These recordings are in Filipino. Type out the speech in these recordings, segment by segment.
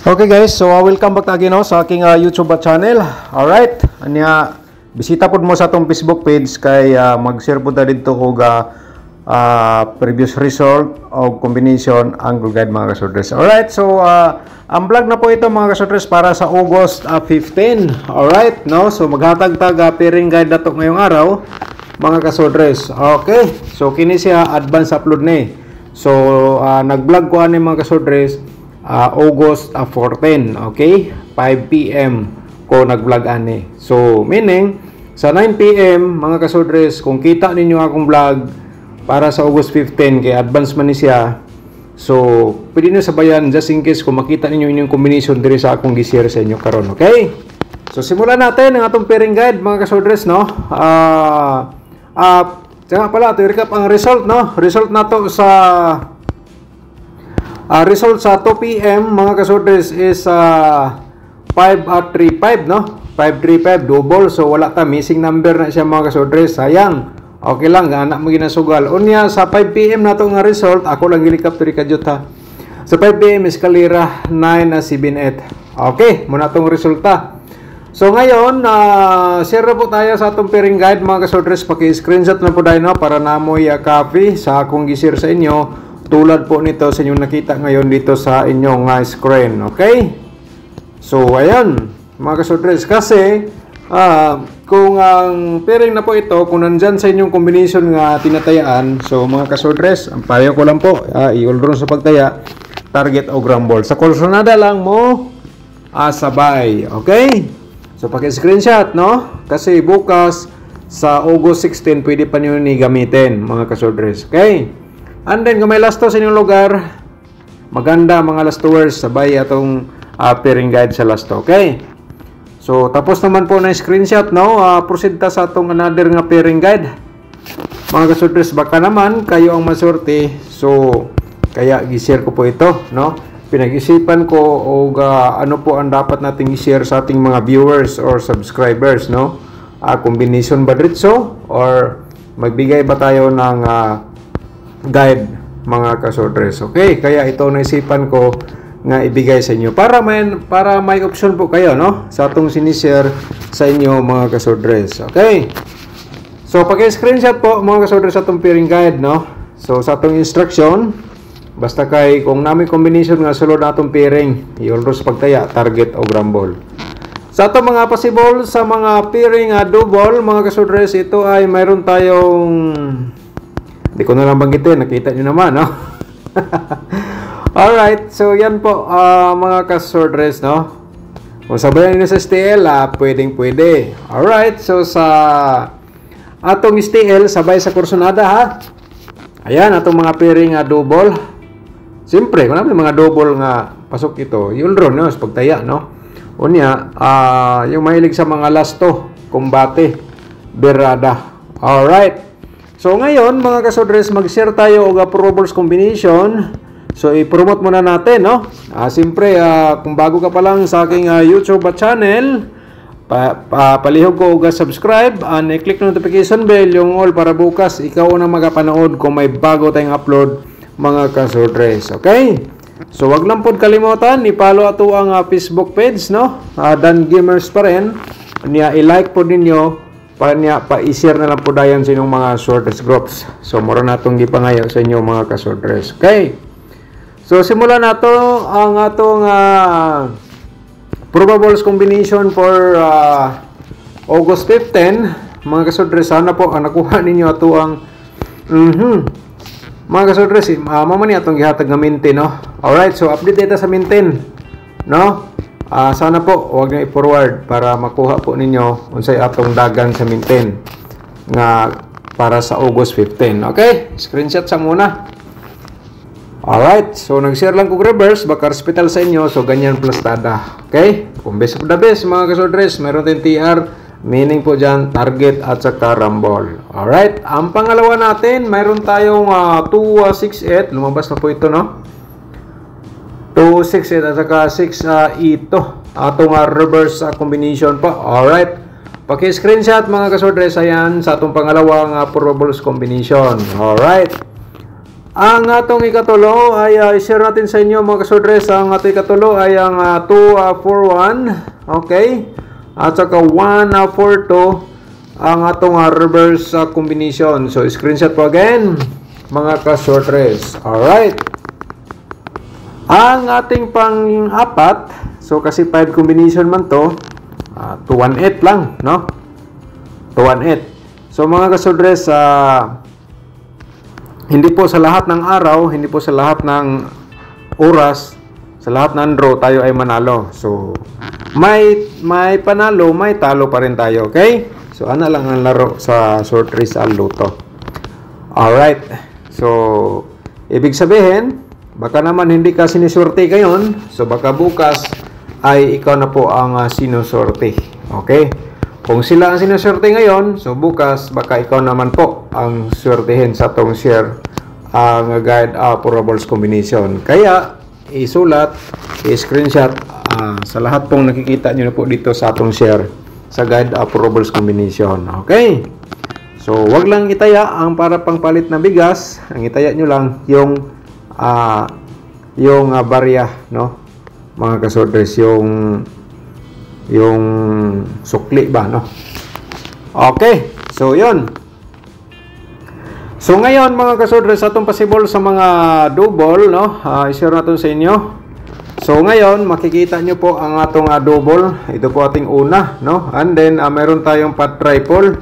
Okay guys, so welcome back again sa aking YouTube channel. Alright, anya bisita pod mo sa atong Facebook page kay mag-share po ta dito og previous result o combination angle guide mga kasodres. Alright, so ang vlog na po ito mga kasodres para sa August 15. Alright, no? So maghatag tag pairing guide nato ngayong araw mga kasodres. Okay, so kini siya advance upload ni. So nag-vlog ko ani mga kasodres August 14, okay? 5 PM ko nag-vlog ani. So, meaning, sa 9 PM, mga kasodres, kung kita ninyo akong vlog para sa August 15, kay advance man ni siya, so, pwede nyo sabayan just in case kung makita ninyo inyong combination diri sa akong gi-share sa inyo karon, okay? So, simulan natin ang atong pairing guide, mga kasodres, no? Tsaka pala, ito recap ang result, no? Result na to sa result sa 2 PM mga kasodres is 5-3-5, no? 5-3-5 double, so wala ta missing number na siya mga kasodres, sayang. Okay lang, anak mo ginasugal. Unya sa 5 PM na to nga result, ako lang gilikap diri kadyo ta. Sa 5 PM is kalira 9-7-8. Okay, muna tong resulta. So ngayon, share na po tayo sa atong pairing guide mga kasodres, paki-screenshot na po tayo, no? Para namoy copy sa akong gi-share sa inyo. Tulad po nito sa inyong nakita ngayon dito sa inyong screen. Okay? So, ayan. Mga kasodres. Kasi, kung ang pairing na po ito, kung nandyan sa inyong combination nga tinatayaan, so mga kasodres, ang payo ko lang po, i-all sa pagtaya, target o ground ball. Sa kolsonada lang mo, sabay. Okay? So, paki-screenshot, no? Kasi bukas, sa August 16, pwede pa nyo ni gamitin, mga kasodres. Okay? And then, kung may lasto sa inyong lugar, maganda mga lastowers, sabay atong pairing guide sa lasto. Okay? So, tapos naman po na screenshot, no? Proceed ta sa atong another nga pairing guide. Mga kasodres, baka naman kayo ang masorte. So, kaya gi-share ko po ito, no? Pinag-isipan ko o ano po ang dapat nating i-share sa ating mga viewers or subscribers, no? Combination ba dito? Or magbigay ba tayo ng guide mga kasodres. Okay, kaya ito naisipan ko nga ibigay sa inyo para may option po kayo, no, sa atong sinishare sa inyo mga kasodres. Okay, so paki-screenshot po mga kasodres sa atong pairing guide, no. So sa atong instruction, basta kay kung nami combination nga sulod na atong pairing, i-alros pagtaya target o ground ball. Sa atong mga possible sa mga pairing double mga kasodres, ito ay mayroon tayong, hindi ko na lang banggitin, nakita nyo naman, no? Alright, so yan po mga kasodres, no? Kung sabayan nyo sa STL, pwede. Alright, so sa atong STL, sabay sa kursonada, ha? Ayan, atong mga pairing double. Siyempre, kung naman mga double nga pasok ito, yun ron, no? Sa pagtaya, no? Unya, yung mahilig sa mga lasto, kumbate, berada. Alright. So ngayon mga kasodres, mag-share tayo og probables combination. So i-promote muna natin, no? Siyempre, kung bago ka pa lang sa aking YouTube channel, palihog ko og subscribe and i-click notification bell yung all para bukas ikaw na magapanood kung may bago tayong upload mga kasodres. Okay? So wag lang pod kalimutan i-follow ato ang Facebook page, no? Dan Gamers pa rin. Niya i-like po ninyo. Pa-i-share na lang po dayan sa inyong mga shortest groups. So, mura na itong gipangayo sa inyong mga kasordres. Okay. So, simulan na to ang atong probables combination for August 15. Mga kasordres, sana po nakuha ninyo ato ang mga kasordres, mamani atong gihatag nga maintain, no? Alright, so update data sa maintain, no? Sana po huwag nyo i-forward para makuha po ninyo unsay atong dagan sa maintain nga para sa August 15. Okay? Screenshot sa muna. Alright. So, nag-share lang ko reverse. Baka hospital sa inyo. So, ganyan plus tada. Okay? Kung best of the best, mga kasodres, meron tayong TR. Meaning po dyan, target at saka rumble. Alright. Ang pangalawa natin, mayroon tayong 2-6-8. Lumabas na po ito, no? 2-6-8 at saka 6 ito. Atong reverse combination pa. Alright. Paki-screenshot mga kasodres, ayan sa atong pangalawang probables combination. Alright. Ang atong ikatulo ay i-share natin sa inyo mga kasodres. Ang atong ikatulo ay ang 2-4-1. Okay? At saka 1-4-2 ang atong reverse combination. So, screenshot po again mga kasodres. Alright. Ang ating pang-apat, so kasi 5 combination man to, 2-1-8 lang, no? 2-1-8. So mga kasodres, hindi po sa lahat ng araw, hindi po sa lahat ng oras, sa lahat ng draw tayo ay manalo. So may panalo, may talo pa rin tayo, okay? So ano lang ang laro sa short race al Lotto. Alright. So ibig sabihin, baka naman hindi ka siniswerte ngayon, so baka bukas ay ikaw na po ang sinuswerte. Okay? Kung sila ang sinuswerte ngayon, so bukas baka ikaw naman po ang swertehin sa tong share ang guide probables combination. Kaya isulat, i-screenshot sa lahat pong nakikita nyo na po dito sa atong share sa guide probables combination. Okay? So wag lang itaya ang para pangpalit na bigas, ang itaya nyo lang yung barya, no? Mga kasodres, yung sukli ba, no? Okay, so yun. So ngayon mga kasodres, atong possible sa mga double, no? I-share natin sa inyo. So ngayon makikita nyo po ang atong double. Ito po ating una, no? And then meron tayong pat triple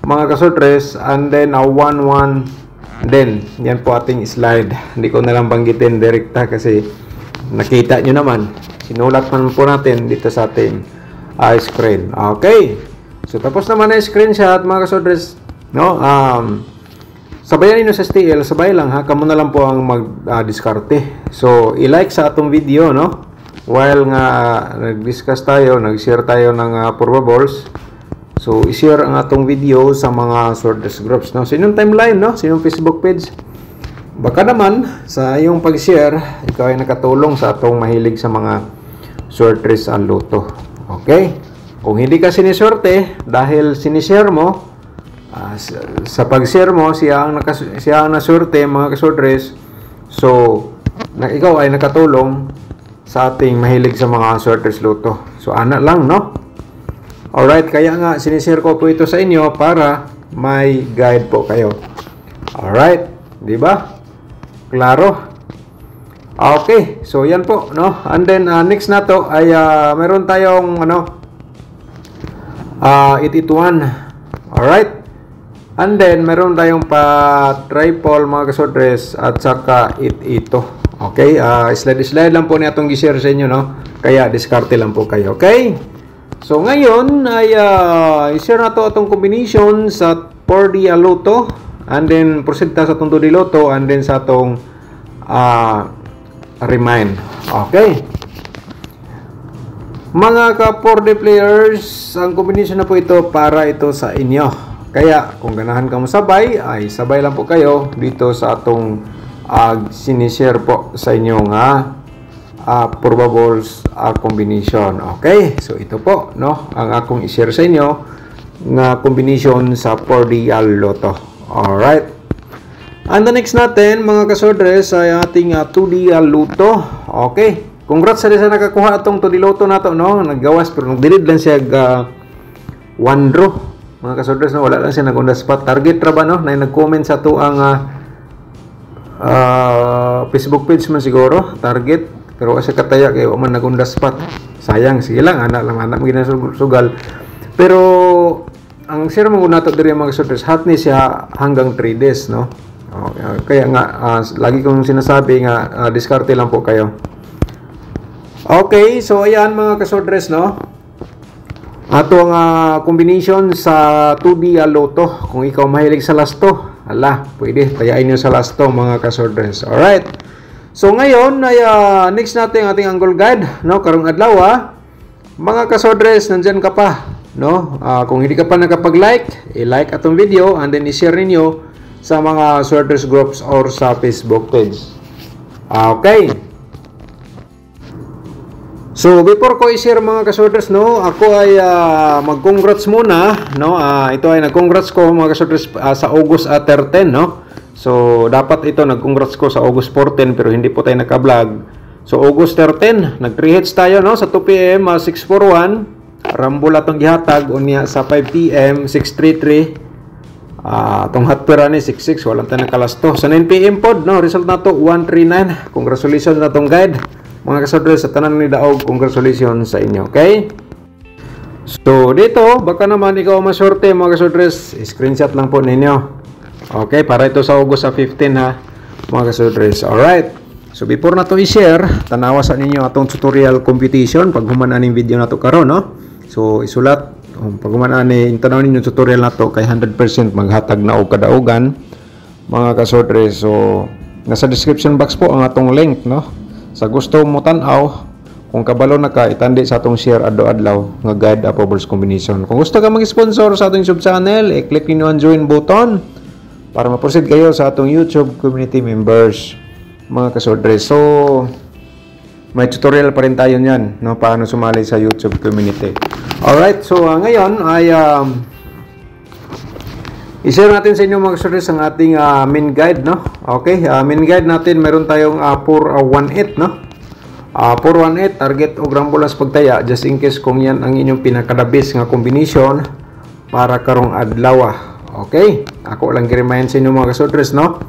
mga kasodres, and then 1-1. Then yan po ating slide. Hindi ko na lang banggitin direkta kasi nakita nyo naman. Sinulat man po natin dito sa ating screen. Okay. So tapos naman na screenshot mga kasodres, no? Sabayan niyo sa STL, sabay lang ha. Kamo na lang po ang mag-diskarte. So i-like sa atong video, no? While nga nag-discuss tayo, nag-share tayo ng probables. So i-share ang atong video sa mga short race groups, no? Sa inyong timeline, no? Sa inyong Facebook page. Baka naman sa iyong pag-share, ikaw ay nakatulong sa atong mahilig sa mga short race al Lotto. Okay? Kung hindi ka siniswerte dahil sinishare mo, sa pag-share mo siya ang naswerte mga ka-short race. So ikaw ay nakatulong sa ating mahilig sa mga short race Lotto. So ana lang, no? Alright, kaya nga sinishare ko po ito sa inyo para may guide po kayo. Alright, di ba? Klaro? Okay, so yan po, no? And then next na to ay meron tayong 881. Alright. And then meron tayong pa triple mga kasodres at saka 882. Okay, slide lang po ni atong gi-share sa inyo, no? Kaya diskarte lang po kayo, okay? So ngayon ay i-share na to atong combination sa 4D Lotto, and then proceed ta sa atong 2D Lotto, and then sa atong remind. Okay. Mga ka-4D players, ang combination na po ito para ito sa inyo. Kaya kung ganahan ka mo sabay, ay sabay lang po kayo dito sa atong sinishare po sa inyong probables combination. Okay, so ito po, no, ang akong i-share sa inyo na combination sa 4D Lotto. Alright. And the next natin mga kasodres ay ating 2D Lotto. Okay, congrats sa nakakuha itong 2D Lotto na to, no? Naggawas pero nagdilid lang siya one draw mga kasodres, no? Wala lang siya nag-on the spot target ra ba, no? Na nag-comment sa to ang Facebook page man siguro target, pero kasi kataya kay man nag-on the spot. Sayang, sige lang anak sugal. Pero ang share mo nato diri mga kasodres, hot ni siya hanggang 3 days, no? Kaya nga lagi kong sinasabi nga diskarte lang po kayo. Okay, so ayan mga kasodres, no? Ato ang combination sa 2D Lotto. Kung ikaw mahilig sa lasto, pwede tayain nyo sa lasto mga kasodres. Alright. So ngayon ay next natin ang ating angle guide, no? Karong adlaw mga kasodres, nandyan ka pa, no? Kung hindi ka pa nakapag-like, i-like atong video and then i-share ninyo sa mga sorters groups or sa Facebook page. Okay. So before ko i-share mga kasorters, no, ako ay mag-congrats muna, no. Ito ay nag-congrats ko mga kasorters sa August 13, no. So, dapat ito, nag-congrats ko sa August 14, pero hindi po tayo naka-vlog. So, August 13, nag-3 hits tayo, no? Sa 2 p.m., 641. Rumble atong gihatag. Unya sa 5 p.m., 633. Itong hotware ni 66. Walang tayo nakalasto. Sa 9 p.m. pod, no? Result na to, 139. Congratulations na tong guide. Mga kasodres, sa tanan ni Daog, congratulations sa inyo. Okay? So, dito, baka naman ikaw masorte, mga kasodres. Screenshot lang po ninyo. Okay, para ito sa August 15 ha, mga kasodres. Alright. So before na to i-share, tanawa sa ninyo atong tutorial computation pag humanaan yung video na to karon, no? So isulat pag humanaan ni tanaw ninyo tutorial na to kay 100% maghatag na og kadaugan, mga kasodres. So nasa description box po ang atong link, no? Sa gusto mo tan-aw, kung kabalo na ka, itandi sa atong share adlaw-adlaw nga guide up overs combination. Kung gusto ka mag-sponsor sa atong YouTube channel, i-click niyo ang join button para ma-proceed kayo sa atong YouTube community members, mga kasodres. So, may tutorial pa rin tayo niyan, no? Paano sumali sa YouTube community. Alright, so ngayon ay i-share natin sa inyo, mga kasodres, ang ating main guide, no? Okay, main guide natin, meron tayong 418, no? 418, target o grambulas pagtaya, just in case kung yan ang inyong pinakadabis nga combination para karong adlaw. Okay, ako lang i-remind sa inyo, mga kasodres, no?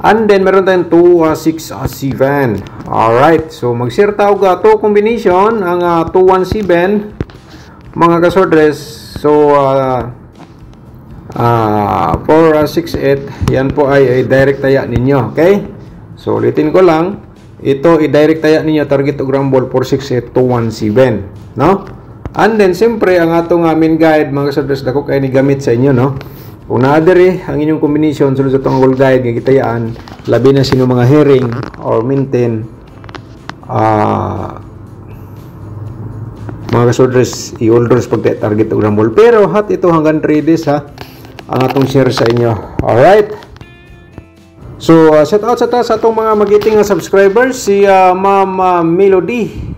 And then meron tayong 217. Alright, so mag-share tao ka to combination ang 217, mga kasodres. So 468, yan po ay direct taya ninyo. Okay, so ulitin ko lang, ito i-direct taya ninyo, target o grambol 468 217, no? And then siyempre ang atong main guide, mga kasodres, dako kay ni gamit sa inyo, no? Kung naadere ang inyong combination sulod sa itong whole guide nga gitayaan, labi na sino mga herring or maintain, mga kasodres, i-holders pag target o grambol. Pero hot ito hanggang 3 days ha, ang atong share sa inyo. Alright, so shout out sa atong mga magiting nga subscribers, si Ma'am Melody,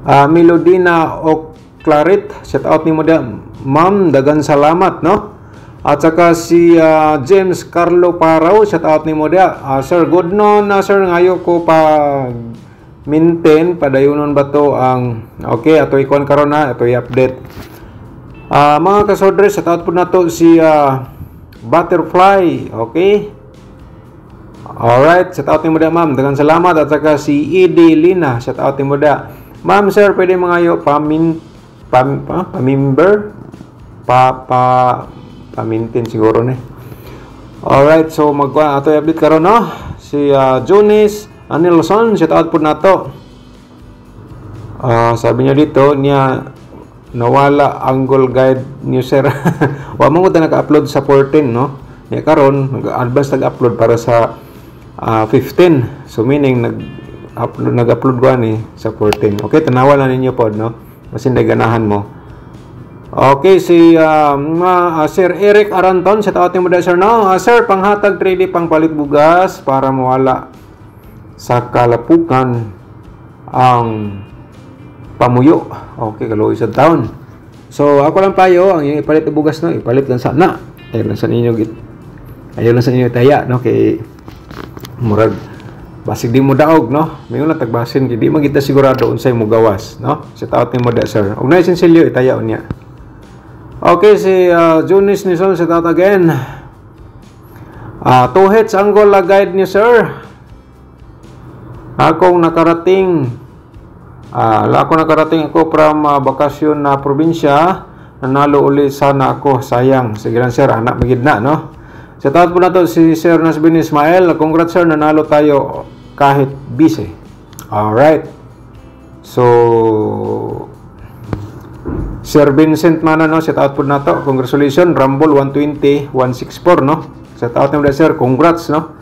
Melody na Oclarit. Shout out ni mo da, ma'am, dagan salamat, no? At saka si James Carlo Paraw, shout out ni mo dia. Sir, good noon na sir, ngayo ko pa maintain padayunon ba to ang okay, ato ikon karon na, ato i-update. Mga kasodres, shout out po na to si Butterfly, okay? Alright, shout out ni mo dia, ma'am, dagan salamat. At saka si Edie Lina, shout out ni mo dia. Ma'am, sir, pwede mangayo pa-member pa-maintain siguro ni. Alright, so ato i-update karon, no? Si Jonis Anilson, shout out po na to. Sabi niya dito niya nawala angle guide niyo, sir. Wa mo ta naka-upload sa 14, no? Niya karon nag-advance nag-upload para sa 15. So meaning nag-upload ko ni sa 14. Okay, tanawa na ninyo pod, no? Masin ganahan mo. Okay, si Sir Eric Aranton, sa tawag mo da, sir, no? Sir, panghatag 3D pang palit bugas para mawala sa kalapukan ang pamuyo. Okay, kaloy sa taon. So, ako lang payo, ang yung ipalit bugas, no? Ipalit lang sana. Ayaw lang sa ninyo, taya, no? Kay murag basig di mo daog, no? May lang tagbasin, di magita sigurado unsay mo gawas, no? Sa tawag mo da, sir. Og na sensilyo itaya unya. Okay, si Junis Nison, set out again. 2 hits angle la guide niyo, sir. Akong nakarating ako from bakasyon na probinsya. Nanalo uli sana ako, sayang. Sige lang, sir, anak magid na, no? Set out po na to si Sir Nasbin Ismael. Congrats, sir, nanalo tayo kahit busy. Alright, so Sir Vincent Mana, no? Set out po na to. Congratulations. Rumble 120, 164, no? Set out na sir. Congrats, no?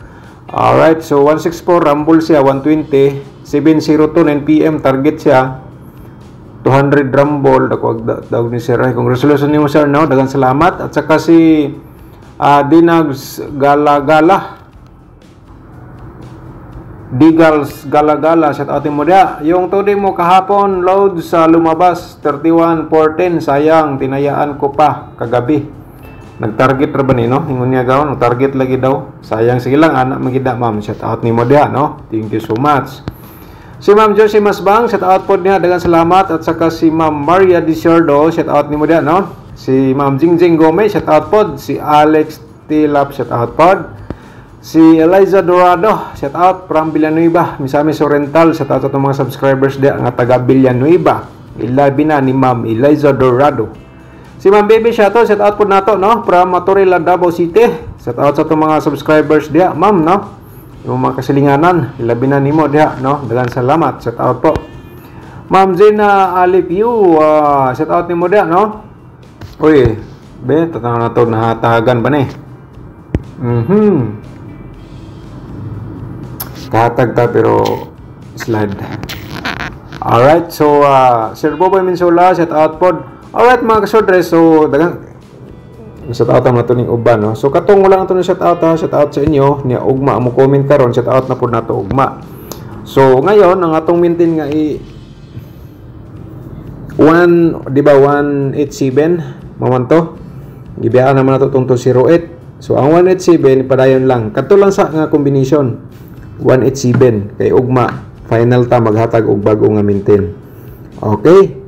Alright. So, 164. Rumble siya. 120. 702. 9 PM. Target siya. 200 Rumble. Daog ni sir. Ay, congratulations niyo, sir, no? Dagang salamat. At saka si Dinags Gala-Gala. Digals Gala-Gala, shout out mo dia. Yung today mo kahapon load sa lumabas 3114, sayang tinayaan ko pa kagabi. Nag-target ra ba ni no? Ingon niya gaw, nag-target lagi daw. Sayang sige lang anak magida ma'am. Shout out nimo diha no. Thank you so much. Si Ma'am Josie Masbang, shout out pod niya, daghang salamat. At saka si Ma'am Maria Disordo, shout out nimo diha no. Si Ma'am Jingjing Gomez, shout out pod. Si Alex Tilap, shout out pod. Si Eliza Dorado, shout out from Villanueva, Misamis Oriental. Shout out sa mga subscribers diha nga taga Villanueva. Ilabi na ni Ma'am Eliza Dorado. Si Ma'am Baby Shato, shout out po nato no, from Matorila, Davao City. Shout out sa itong mga subscribers diha, ma'am no. Yung mga kasilinganan, ilabi na nimo diha no. Daghang salamat, shout out po. Ma'am Zena Alip Yu, shout out nimo diha no. Uy, be tatanaw na to nahatagan ba ni? Kahatag ta pero slide. Alright, so Sir Boboy Minsula, shout out pod. Alright mga kasodres, so dagang shout out na to ning uban no. So katong wala na to shout out sa inyo niya ugma mo comment karon, shout out na pud nato ugma. So ngayon ang atong maintain nga 1 di ba 187 mamanto. Gibiyaan naman nato tong 208. So ang 187 padayon lang. Kadto lang sa nga combination 187 kay ugma final ta maghatag og bag-o nga maintain. Okay?